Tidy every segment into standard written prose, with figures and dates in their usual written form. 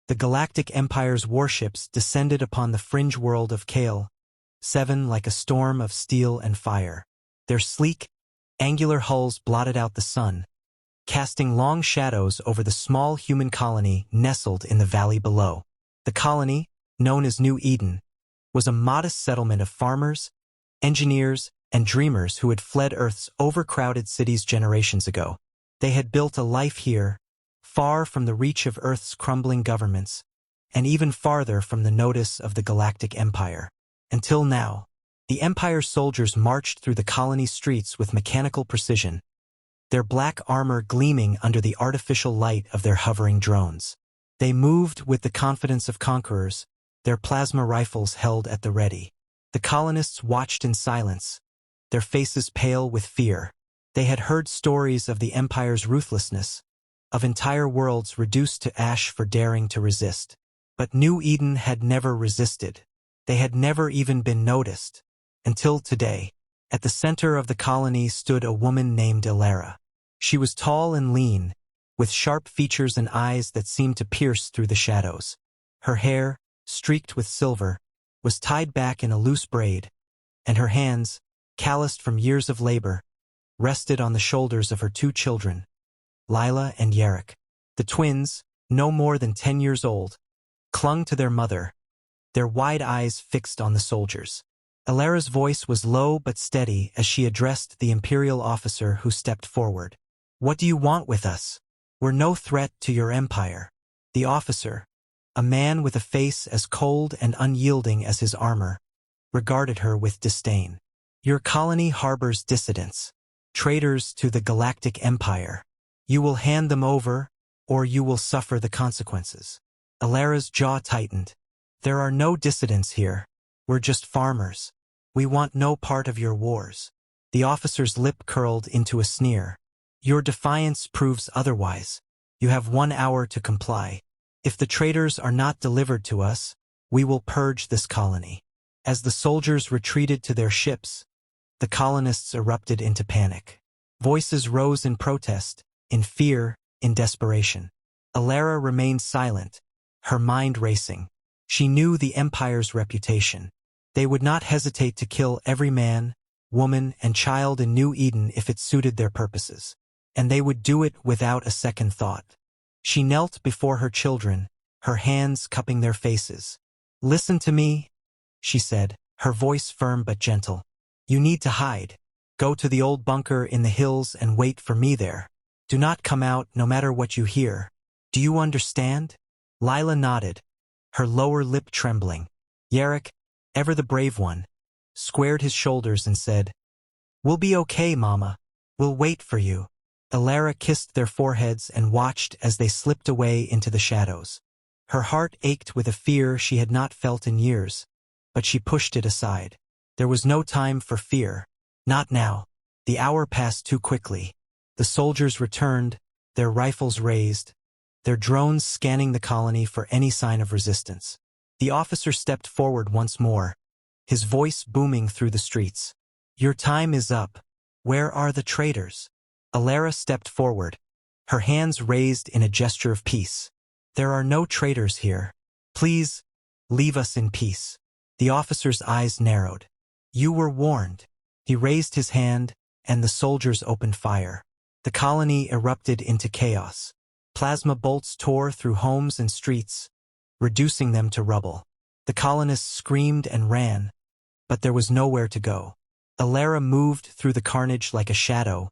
The Galactic Empire's warships descended upon the fringe world of Kale, 7 like a storm of steel and fire. Their sleek, angular hulls blotted out the sun, casting long shadows over the small human colony nestled in the valley below. The colony, known as New Eden, was a modest settlement of farmers, engineers, and dreamers who had fled Earth's overcrowded cities generations ago. They had built a life here, far from the reach of Earth's crumbling governments, and even farther from the notice of the Galactic Empire. Until now, the Empire's soldiers marched through the colony's streets with mechanical precision, their black armor gleaming under the artificial light of their hovering drones. They moved with the confidence of conquerors, their plasma rifles held at the ready. The colonists watched in silence, their faces pale with fear. They had heard stories of the Empire's ruthlessness, of entire worlds reduced to ash for daring to resist. But New Eden had never resisted. They had never even been noticed. Until today, at the center of the colony stood a woman named Elara. She was tall and lean, with sharp features and eyes that seemed to pierce through the shadows. Her hair, streaked with silver, was tied back in a loose braid, and her hands, calloused from years of labor, rested on the shoulders of her 2 children, Lila and Yarrick. The twins, no more than 10 years old, clung to their mother, their wide eyes fixed on the soldiers. Elara's voice was low but steady as she addressed the Imperial officer who stepped forward. "What do you want with us? We're no threat to your empire." The officer, a man with a face as cold and unyielding as his armor, regarded her with disdain. "Your colony harbors dissidents, traitors to the Galactic Empire. You will hand them over, or you will suffer the consequences." Elara's jaw tightened. "There are no dissidents here. We're just farmers. We want no part of your wars." The officer's lip curled into a sneer. "Your defiance proves otherwise. You have 1 hour to comply. If the traitors are not delivered to us, we will purge this colony." As the soldiers retreated to their ships, the colonists erupted into panic. Voices rose in protest, in fear, in desperation. Elara remained silent, her mind racing. She knew the Empire's reputation. They would not hesitate to kill every man, woman, and child in New Eden if it suited their purposes. And they would do it without a second thought. She knelt before her children, her hands cupping their faces. "Listen to me," she said, her voice firm but gentle. "You need to hide. Go to the old bunker in the hills and wait for me there. Do not come out no matter what you hear. Do you understand?" Lila nodded, her lower lip trembling. Yarrick, ever the brave one, squared his shoulders and said, "We'll be okay, Mama. We'll wait for you." Elara kissed their foreheads and watched as they slipped away into the shadows. Her heart ached with a fear she had not felt in years, but she pushed it aside. There was no time for fear. Not now. The hour passed too quickly. The soldiers returned, their rifles raised, their drones scanning the colony for any sign of resistance. The officer stepped forward once more, his voice booming through the streets. "Your time is up. Where are the traitors?" Elara stepped forward, her hands raised in a gesture of peace. "There are no traitors here. Please, leave us in peace." The officer's eyes narrowed. "You were warned." He raised his hand, and the soldiers opened fire. The colony erupted into chaos. Plasma bolts tore through homes and streets, reducing them to rubble. The colonists screamed and ran, but there was nowhere to go. Elara moved through the carnage like a shadow,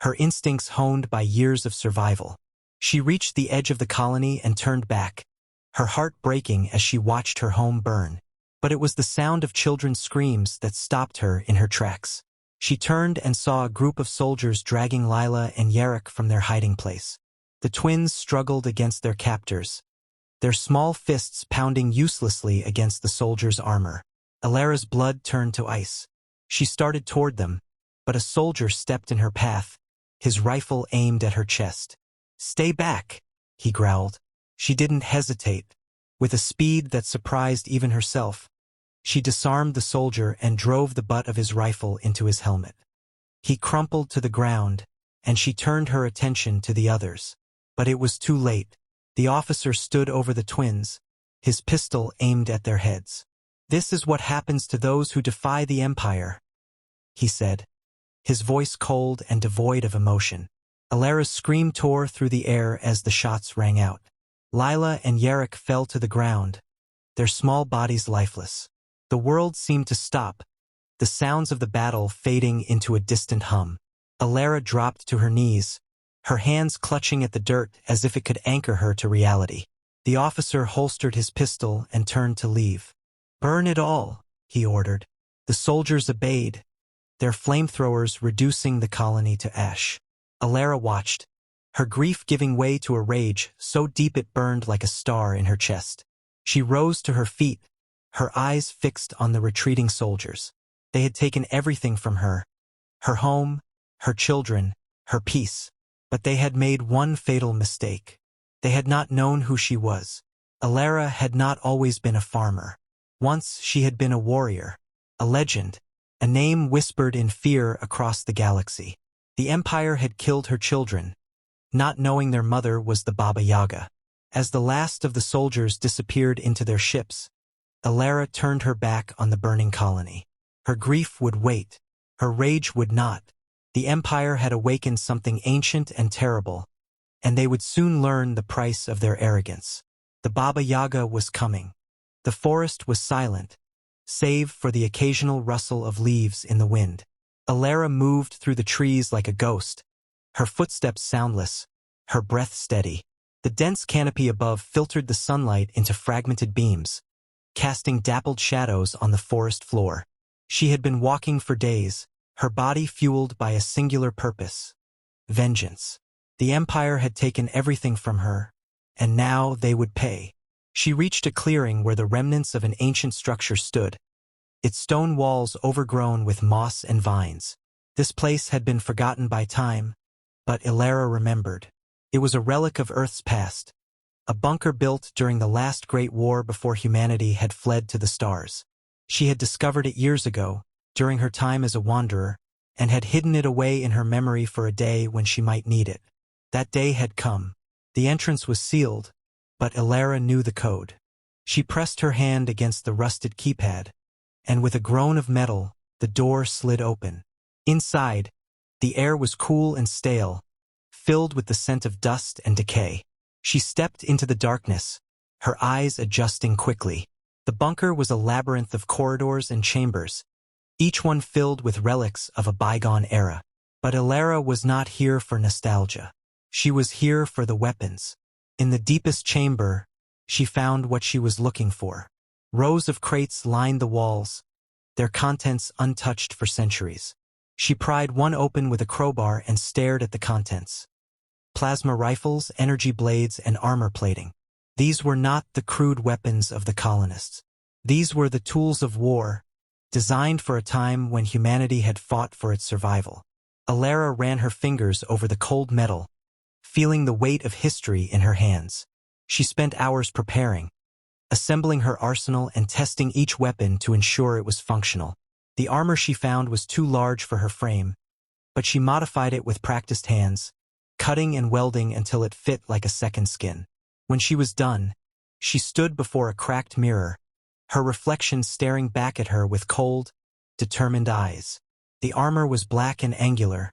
her instincts honed by years of survival. She reached the edge of the colony and turned back, her heart breaking as she watched her home burn. But it was the sound of children's screams that stopped her in her tracks. She turned and saw a group of soldiers dragging Lila and Yarrick from their hiding place. The twins struggled against their captors, their small fists pounding uselessly against the soldiers' armor. Elara's blood turned to ice. She started toward them, but a soldier stepped in her path, his rifle aimed at her chest. "Stay back," he growled. She didn't hesitate. With a speed that surprised even herself, she disarmed the soldier and drove the butt of his rifle into his helmet. He crumpled to the ground, and she turned her attention to the others. But it was too late. The officer stood over the twins, his pistol aimed at their heads. "This is what happens to those who defy the Empire," he said, his voice cold and devoid of emotion. Alara's scream tore through the air as the shots rang out. Lila and Yarrick fell to the ground, their small bodies lifeless. The world seemed to stop, the sounds of the battle fading into a distant hum. Alara dropped to her knees, her hands clutching at the dirt as if it could anchor her to reality. The officer holstered his pistol and turned to leave. "Burn it all," he ordered. The soldiers obeyed, their flamethrowers reducing the colony to ash. Alara watched, her grief giving way to a rage so deep it burned like a star in her chest. She rose to her feet, her eyes fixed on the retreating soldiers. They had taken everything from her, her home, her children, her peace. But they had made one fatal mistake. They had not known who she was. Alara had not always been a farmer. Once she had been a warrior, a legend, a name whispered in fear across the galaxy. The Empire had killed her children, not knowing their mother was the Baba Yaga. As the last of the soldiers disappeared into their ships, Alara turned her back on the burning colony. Her grief would wait, her rage would not. The Empire had awakened something ancient and terrible, and they would soon learn the price of their arrogance. The Baba Yaga was coming. The forest was silent, save for the occasional rustle of leaves in the wind. Alara moved through the trees like a ghost, her footsteps soundless, her breath steady. The dense canopy above filtered the sunlight into fragmented beams, casting dappled shadows on the forest floor. She had been walking for days, her body fueled by a singular purpose: vengeance. The Empire had taken everything from her, and now they would pay. She reached a clearing where the remnants of an ancient structure stood, its stone walls overgrown with moss and vines. This place had been forgotten by time, but Alara remembered. It was a relic of Earth's past, a bunker built during the last great war before humanity had fled to the stars. She had discovered it years ago, during her time as a wanderer, and had hidden it away in her memory for a day when she might need it. That day had come. The entrance was sealed, but Alara knew the code. She pressed her hand against the rusted keypad, and with a groan of metal, the door slid open. Inside, the air was cool and stale, filled with the scent of dust and decay. She stepped into the darkness, her eyes adjusting quickly. The bunker was a labyrinth of corridors and chambers, each one filled with relics of a bygone era. But Alara was not here for nostalgia. She was here for the weapons. In the deepest chamber, she found what she was looking for. Rows of crates lined the walls, their contents untouched for centuries. She pried one open with a crowbar and stared at the contents. Plasma rifles, energy blades, and armor plating. These were not the crude weapons of the colonists. These were the tools of war, designed for a time when humanity had fought for its survival. Alara ran her fingers over the cold metal, feeling the weight of history in her hands. She spent hours preparing, assembling her arsenal and testing each weapon to ensure it was functional. The armor she found was too large for her frame, but she modified it with practiced hands, cutting and welding until it fit like a second skin. When she was done, she stood before a cracked mirror, her reflection staring back at her with cold, determined eyes. The armor was black and angular,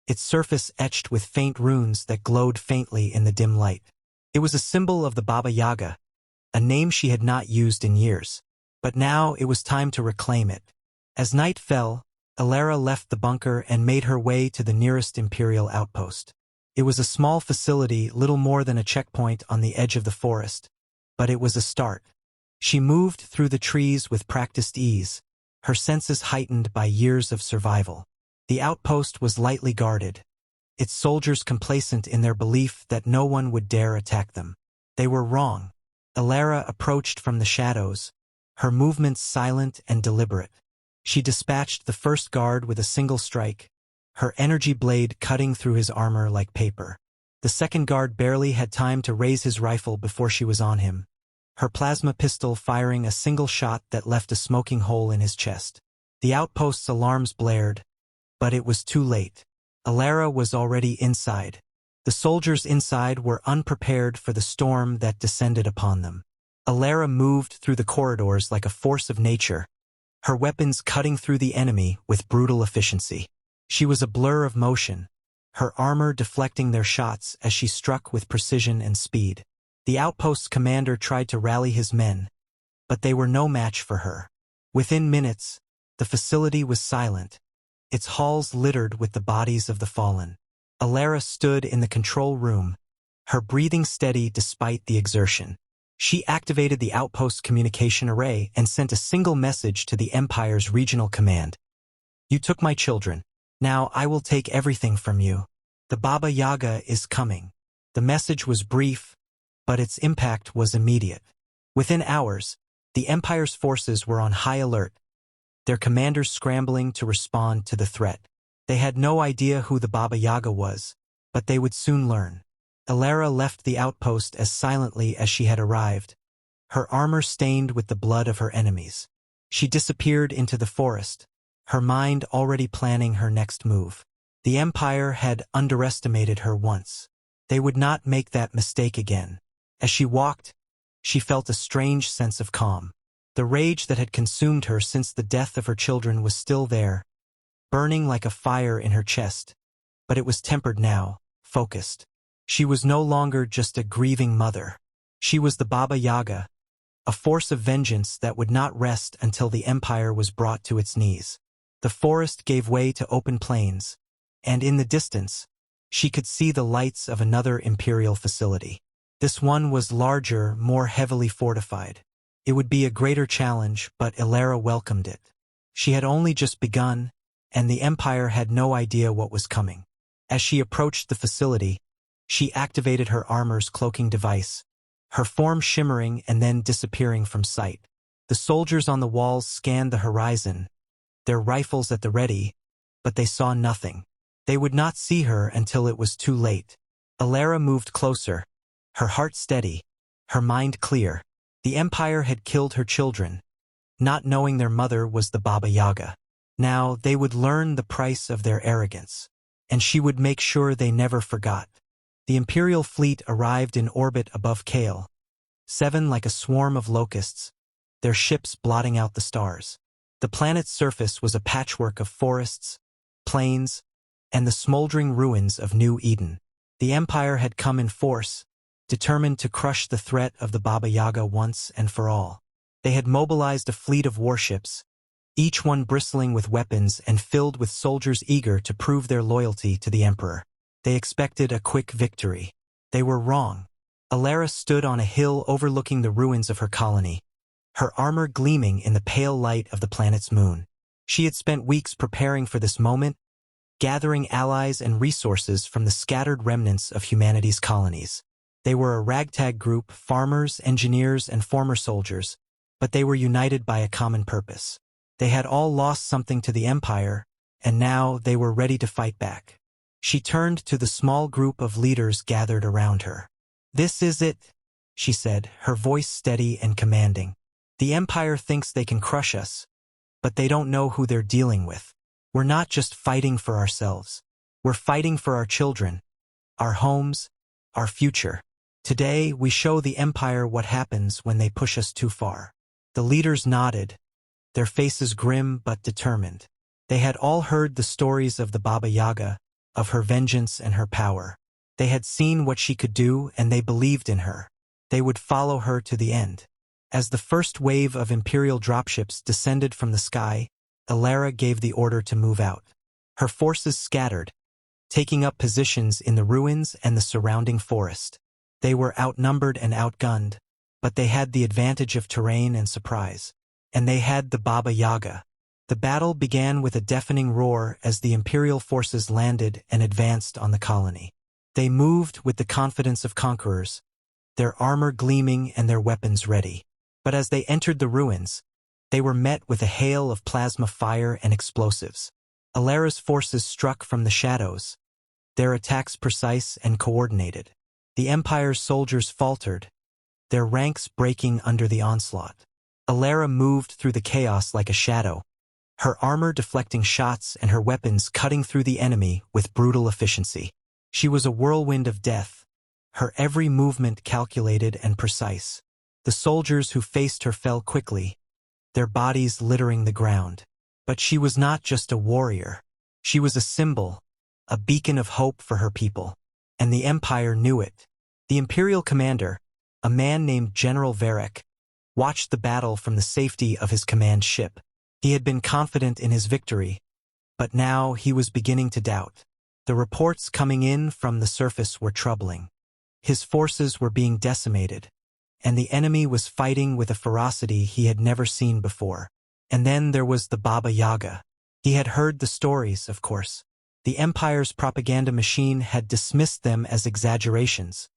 its surface etched with faint runes that glowed faintly in the dim light. It was a symbol of the Baba Yaga, a name she had not used in years. But now it was time to reclaim it. As night fell, Alara left the bunker and made her way to the nearest Imperial outpost. It was a small facility, little more than a checkpoint on the edge of the forest, but it was a start. She moved through the trees with practiced ease, her senses heightened by years of survival. The outpost was lightly guarded, its soldiers complacent in their belief that no one would dare attack them. They were wrong. Alara approached from the shadows, her movements silent and deliberate. She dispatched the first guard with a single strike, her energy blade cutting through his armor like paper. The second guard barely had time to raise his rifle before she was on him, her plasma pistol firing a single shot that left a smoking hole in his chest. The outpost's alarms blared, but it was too late. Alara was already inside, The soldiers inside were unprepared for the storm that descended upon them. Alara moved through the corridors like a force of nature, her weapons cutting through the enemy with brutal efficiency. She was a blur of motion, her armor deflecting their shots as she struck with precision and speed. The outpost's commander tried to rally his men, but they were no match for her. Within minutes, the facility was silent, its halls littered with the bodies of the fallen. Alara stood in the control room, her breathing steady despite the exertion. She activated the outpost's communication array and sent a single message to the Empire's regional command. "You took my children. Now I will take everything from you. The Baba Yaga is coming." The message was brief, but its impact was immediate. Within hours, the Empire's forces were on high alert, their commanders scrambling to respond to the threat. They had no idea who the Baba Yaga was, but they would soon learn. Alara left the outpost as silently as she had arrived, her armor stained with the blood of her enemies. She disappeared into the forest, her mind already planning her next move. The Empire had underestimated her once. They would not make that mistake again. As she walked, she felt a strange sense of calm. The rage that had consumed her since the death of her children was still there, burning like a fire in her chest, but it was tempered now, focused. She was no longer just a grieving mother. She was the Baba Yaga, a force of vengeance that would not rest until the Empire was brought to its knees. The forest gave way to open plains, and in the distance, she could see the lights of another Imperial facility. This one was larger, more heavily fortified. It would be a greater challenge, but Alara welcomed it. She had only just begun, and the Empire had no idea what was coming. As she approached the facility, she activated her armor's cloaking device, her form shimmering and then disappearing from sight. The soldiers on the walls scanned the horizon, their rifles at the ready, but they saw nothing. They would not see her until it was too late. Alara moved closer, her heart steady, her mind clear. The Empire had killed her children, not knowing their mother was the Baba Yaga. Now they would learn the price of their arrogance, and she would make sure they never forgot. The Imperial fleet arrived in orbit above Kale, 7 like a swarm of locusts, their ships blotting out the stars. The planet's surface was a patchwork of forests, plains, and the smoldering ruins of New Eden. The Empire had come in force, determined to crush the threat of the Baba Yaga once and for all. They had mobilized a fleet of warships, each one bristling with weapons and filled with soldiers eager to prove their loyalty to the Emperor. They expected a quick victory. They were wrong. Alara stood on a hill overlooking the ruins of her colony, her armor gleaming in the pale light of the planet's moon. She had spent weeks preparing for this moment, gathering allies and resources from the scattered remnants of humanity's colonies. They were a ragtag group, farmers, engineers, and former soldiers, but they were united by a common purpose. They had all lost something to the Empire, and now they were ready to fight back. She turned to the small group of leaders gathered around her. "This is it," she said, her voice steady and commanding. "The Empire thinks they can crush us, but they don't know who they're dealing with. We're not just fighting for ourselves. We're fighting for our children, our homes, our future. Today, we show the Empire what happens when they push us too far." The leaders nodded, their faces grim but determined. They had all heard the stories of the Baba Yaga, of her vengeance and her power. They had seen what she could do, and they believed in her. They would follow her to the end. As the first wave of Imperial dropships descended from the sky, Alara gave the order to move out. Her forces scattered, taking up positions in the ruins and the surrounding forest. They were outnumbered and outgunned, but they had the advantage of terrain and surprise. And they had the Baba Yaga. The battle began with a deafening roar as the Imperial forces landed and advanced on the colony. They moved with the confidence of conquerors, their armor gleaming and their weapons ready. But as they entered the ruins, they were met with a hail of plasma fire and explosives. Alara's forces struck from the shadows, their attacks precise and coordinated. The Empire's soldiers faltered, their ranks breaking under the onslaught. Alara moved through the chaos like a shadow, her armor deflecting shots and her weapons cutting through the enemy with brutal efficiency. She was a whirlwind of death, her every movement calculated and precise. The soldiers who faced her fell quickly, their bodies littering the ground. But she was not just a warrior. She was a symbol, a beacon of hope for her people. And the Empire knew it. The Imperial commander, a man named General Varric, watched the battle from the safety of his command ship. He had been confident in his victory, but now he was beginning to doubt. The reports coming in from the surface were troubling. His forces were being decimated, and the enemy was fighting with a ferocity he had never seen before. And then there was the Baba Yaga. He had heard the stories, of course. The Empire's propaganda machine had dismissed them as exaggerations,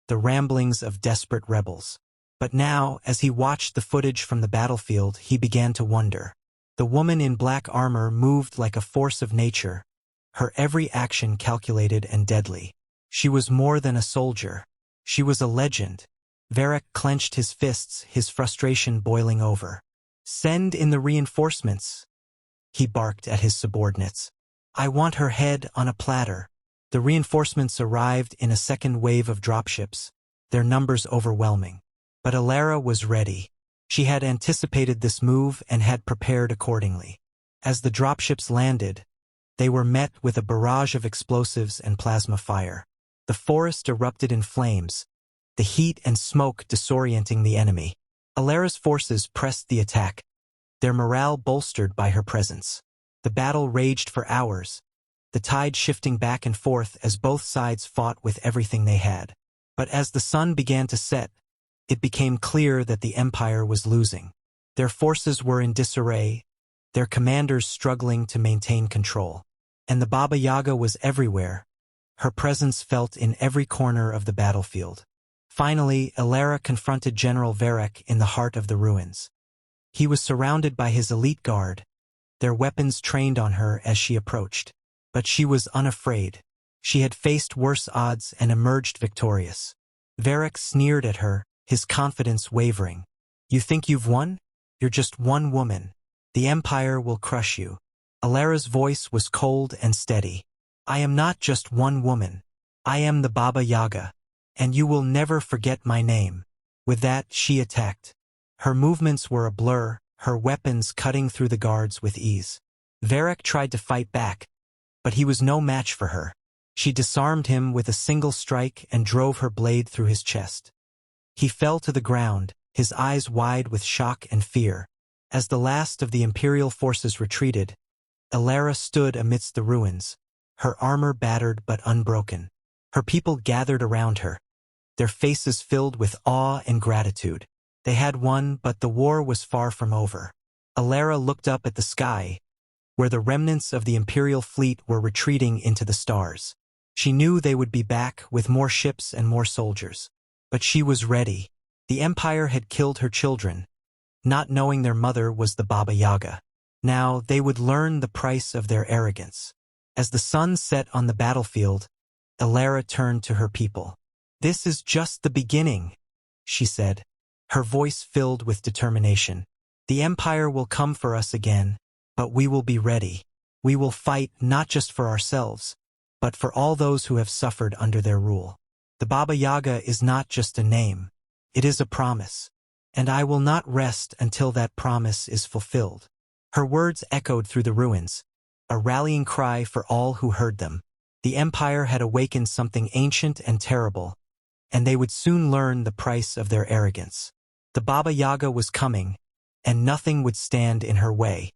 the ramblings of desperate rebels. But now, as he watched the footage from the battlefield, he began to wonder. The woman in black armor moved like a force of nature, her every action calculated and deadly. She was more than a soldier. She was a legend. Varric clenched his fists, his frustration boiling over. "Send in the reinforcements," he barked at his subordinates. "I want her head on a platter." The reinforcements arrived in a second wave of dropships, their numbers overwhelming. But Alara was ready. She had anticipated this move and had prepared accordingly. As the dropships landed, they were met with a barrage of explosives and plasma fire. The forest erupted in flames, the heat and smoke disorienting the enemy. Alara's forces pressed the attack, their morale bolstered by her presence. The battle raged for hours, the tide shifting back and forth as both sides fought with everything they had. But as the sun began to set, it became clear that the Empire was losing. Their forces were in disarray, their commanders struggling to maintain control. And the Baba Yaga was everywhere, her presence felt in every corner of the battlefield. Finally, Alara confronted General Varric in the heart of the ruins. He was surrounded by his elite guard, their weapons trained on her as she approached. But she was unafraid. She had faced worse odds and emerged victorious. Varric sneered at her, his confidence wavering. "You think you've won? You're just one woman. The Empire will crush you." Alara's voice was cold and steady. "I am not just one woman. I am the Baba Yaga, and you will never forget my name." With that, she attacked. Her movements were a blur, her weapons cutting through the guards with ease. Varric tried to fight back, but he was no match for her. She disarmed him with a single strike and drove her blade through his chest. He fell to the ground, his eyes wide with shock and fear. As the last of the Imperial forces retreated, Alara stood amidst the ruins, her armor battered but unbroken. Her people gathered around her, their faces filled with awe and gratitude. They had won, but the war was far from over. Alara looked up at the sky, where the remnants of the Imperial fleet were retreating into the stars. She knew they would be back with more ships and more soldiers. But she was ready. The Empire had killed her children, not knowing their mother was the Baba Yaga. Now they would learn the price of their arrogance. As the sun set on the battlefield, Alara turned to her people. "This is just the beginning," she said, her voice filled with determination. "The Empire will come for us again, but we will be ready. We will fight not just for ourselves, but for all those who have suffered under their rule. The Baba Yaga is not just a name, it is a promise, and I will not rest until that promise is fulfilled." Her words echoed through the ruins, a rallying cry for all who heard them. The Empire had awakened something ancient and terrible, and they would soon learn the price of their arrogance. The Baba Yaga was coming, and nothing would stand in her way.